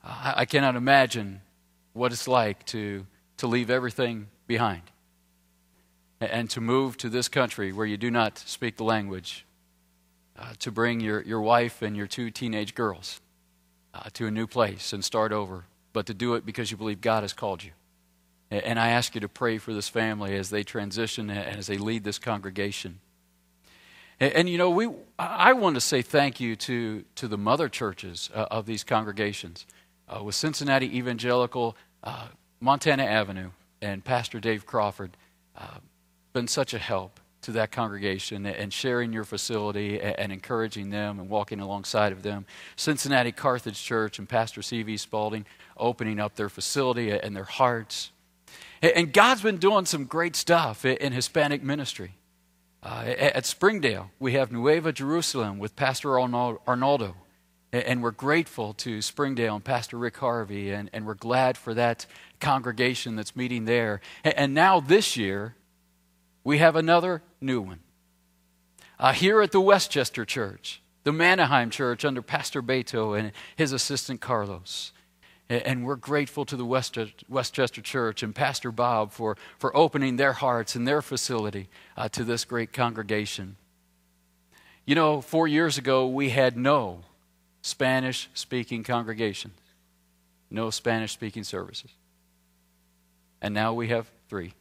I cannot imagine what it's like to leave everything behind and to move to this country where you do not speak the language, to bring your wife and your 2 teenage girls to a new place and start over, but to do it because you believe God has called you. And I ask you to pray for this family as they transition and as they lead this congregation. And you know, I want to say thank you to the mother churches of these congregations. With Cincinnati Evangelical, Montana Avenue, and Pastor Dave Crawford, been such a help to that congregation and sharing your facility and encouraging them and walking alongside of them. Cincinnati Carthage Church and Pastor C.V. Spalding opening up their facility and their hearts. And God's been doing some great stuff in Hispanic ministry. At Springdale, we have Nueva Jerusalem with Pastor Arnaldo. And we're grateful to Springdale and Pastor Rick Harvey, and we're glad for that congregation that's meeting there. And now this year, we have another new one. Here at the Westchester Church, the Manaheim Church under Pastor Beto and his assistant Carlos. And we're grateful to the Westchester Church and Pastor Bob for opening their hearts and their facility to this great congregation. You know, 4 years ago, we had no Spanish-speaking congregations, no Spanish-speaking services. And now we have 3.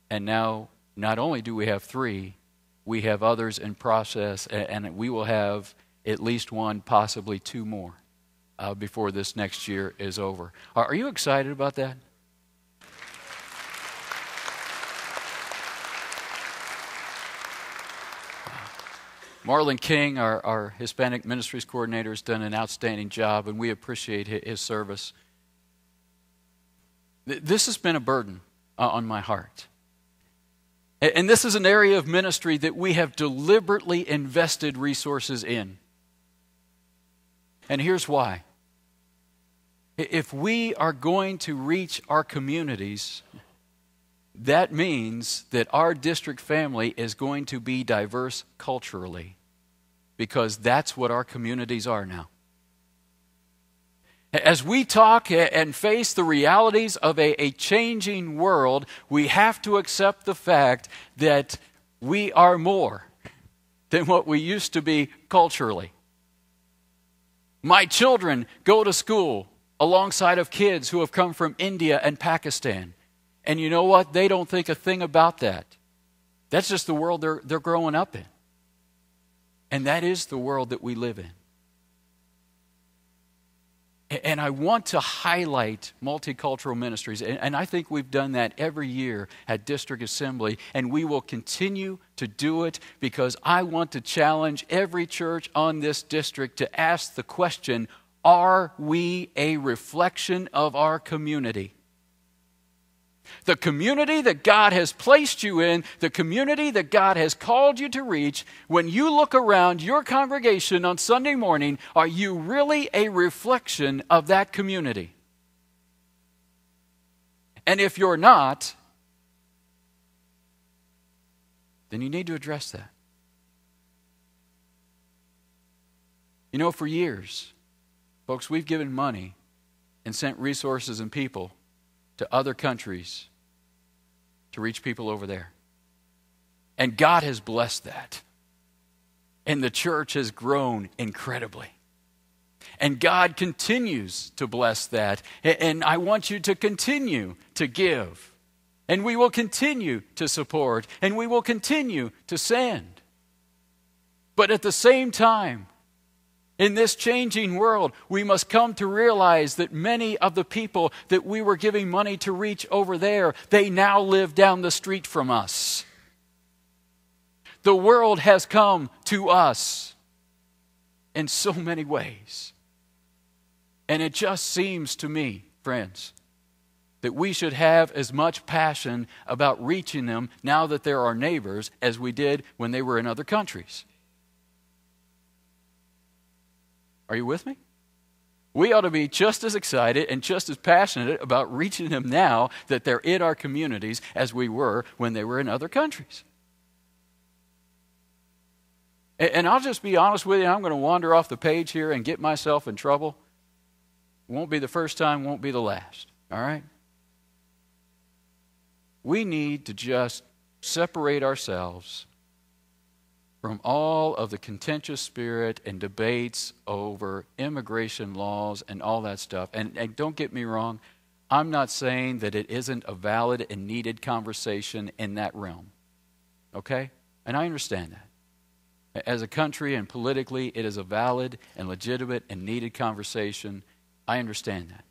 And now, not only do we have 3, we have others in process, and we will have at least 1, possibly 2 more before this next year is over. Are you excited about that? Marlon King, our Hispanic Ministries Coordinator, has done an outstanding job, and we appreciate his service. This has been a burden on my heart. And this is an area of ministry that we have deliberately invested resources in. And here's why. If we are going to reach our communities, that means that our district family is going to be diverse culturally, because that's what our communities are now. As we talk and face the realities of a changing world, we have to accept the fact that we are more than what we used to be culturally. My children go to school alongside of kids who have come from India and Pakistan. And you know what? They don't think a thing about that. That's just the world they're growing up in. And that is the world that we live in. And I want to highlight multicultural ministries. And I think we've done that every year at District Assembly. And we will continue to do it, because I want to challenge every church on this district to ask the question, are we a reflection of our community? The community that God has placed you in, the community that God has called you to reach, when you look around your congregation on Sunday morning, are you really a reflection of that community? And if you're not, then you need to address that. You know, for years, folks, we've given money and sent resources and people to other countries to reach people over there. And God has blessed that. And the church has grown incredibly. And God continues to bless that. And I want you to continue to give. And we will continue to support. And we will continue to send. But at the same time, in this changing world, we must come to realize that many of the people that we were giving money to reach over there, they now live down the street from us. The world has come to us in so many ways. And it just seems to me, friends, that we should have as much passion about reaching them now that they're our neighbors as we did when they were in other countries. Are you with me? We ought to be just as excited and just as passionate about reaching them now that they're in our communities as we were when they were in other countries. And I'll just be honest with you, I'm going to wander off the page here and get myself in trouble. Won't be the first time, won't be the last. All right? We need to just separate ourselves from all of the contentious spirit and debates over immigration laws and all that stuff. And don't get me wrong, I'm not saying that it isn't a valid and needed conversation in that realm. Okay? And I understand that. As a country and politically, it is a valid and legitimate and needed conversation. I understand that.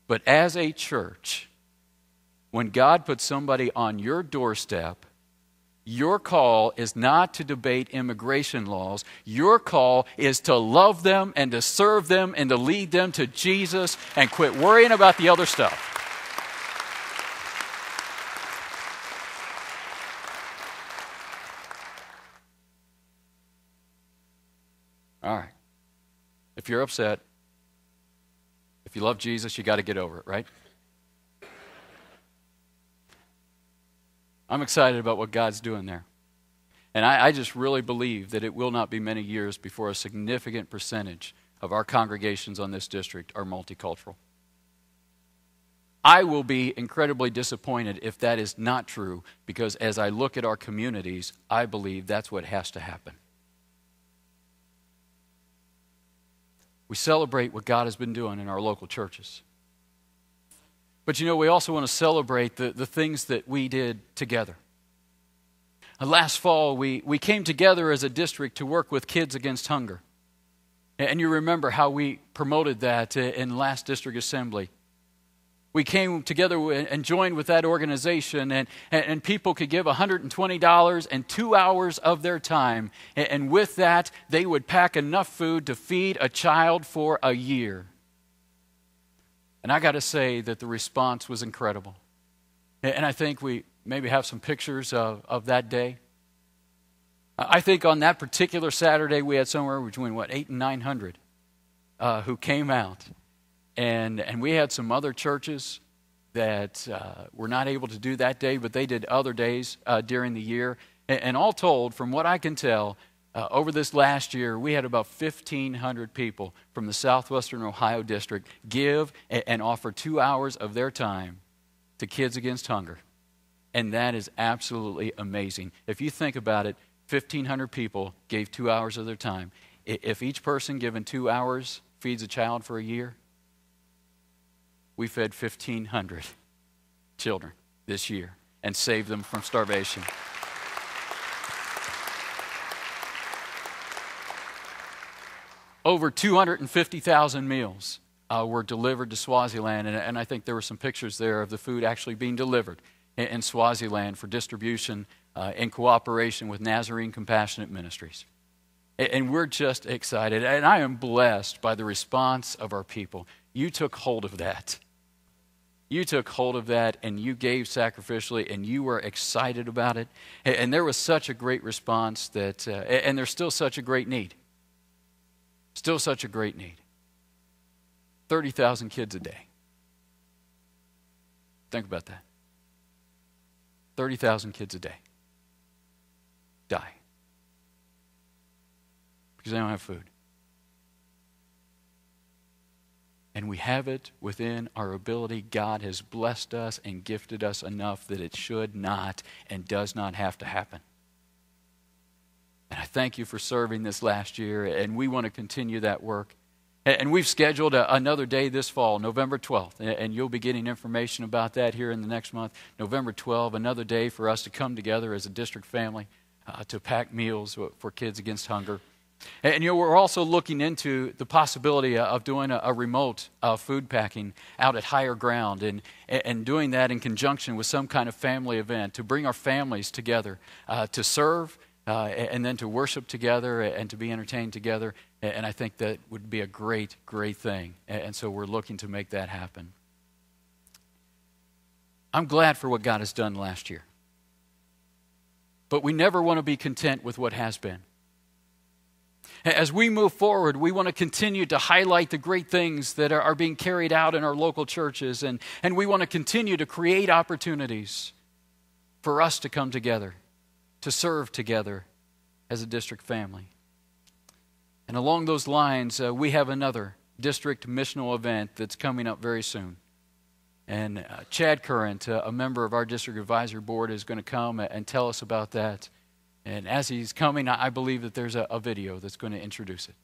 But as a church, when God puts somebody on your doorstep, your call is not to debate immigration laws. Your call is to love them and to serve them and to lead them to Jesus and quit worrying about the other stuff. All right. If you're upset, if you love Jesus, you got to get over it, right? I'm excited about what God's doing there. And I just really believe that it will not be many years before a significant percentage of our congregations on this district are multicultural. I will be incredibly disappointed if that is not true, because as I look at our communities, I believe that's what has to happen. We celebrate what God has been doing in our local churches. But we also want to celebrate the things that we did together. Last fall, we came together as a district to work with Kids Against Hunger. And you remember how we promoted that in last district assembly. We came together and joined with that organization, and people could give $120 and 2 hours of their time. And with that, they would pack enough food to feed a child for a year. And I got to say that the response was incredible. And I think we maybe have some pictures of that day. I think on that particular Saturday, we had somewhere between, 800 and 900 who came out. And we had some other churches that were not able to do that day, but they did other days during the year. And all told, from what I can tell, over this last year, we had about 1,500 people from the Southwestern Ohio District give and offer 2 hours of their time to Kids Against Hunger. And that is absolutely amazing. If you think about it, 1,500 people gave 2 hours of their time. If each person given 2 hours feeds a child for a year, we fed 1,500 children this year and saved them from starvation. Over 250,000 meals were delivered to Swaziland, and I think there were some pictures there of the food actually being delivered in Swaziland for distribution in cooperation with Nazarene Compassionate Ministries. And we're just excited, and I am blessed by the response of our people. You took hold of that. You took hold of that, and you gave sacrificially, and you were excited about it. And there was such a great response that, and there's still such a great need. Still such a great need. 30,000 kids a day. Think about that. 30,000 kids a day die because they don't have food. And we have it within our ability. God has blessed us and gifted us enough that it should not and does not have to happen. And I thank you for serving this last year, and we want to continue that work. And we've scheduled another day this fall, November 12th, and you'll be getting information about that here in the next month. November 12th, another day for us to come together as a district family to pack meals for Kids Against Hunger. And we're also looking into the possibility of doing a remote food packing out at higher ground and doing that in conjunction with some kind of family event to bring our families together to serve and then to worship together and to be entertained together. And I think that would be a great, great thing. And so we're looking to make that happen. I'm glad for what God has done last year. But we never want to be content with what has been. As we move forward, we want to continue to highlight the great things that are being carried out in our local churches. And we want to continue to create opportunities for us to come together, to serve together as a district family. And along those lines, we have another district missional event that's coming up very soon. And Chad Current, a member of our district advisory board, is going to come and tell us about that. And as he's coming, I believe that there's a video that's going to introduce it.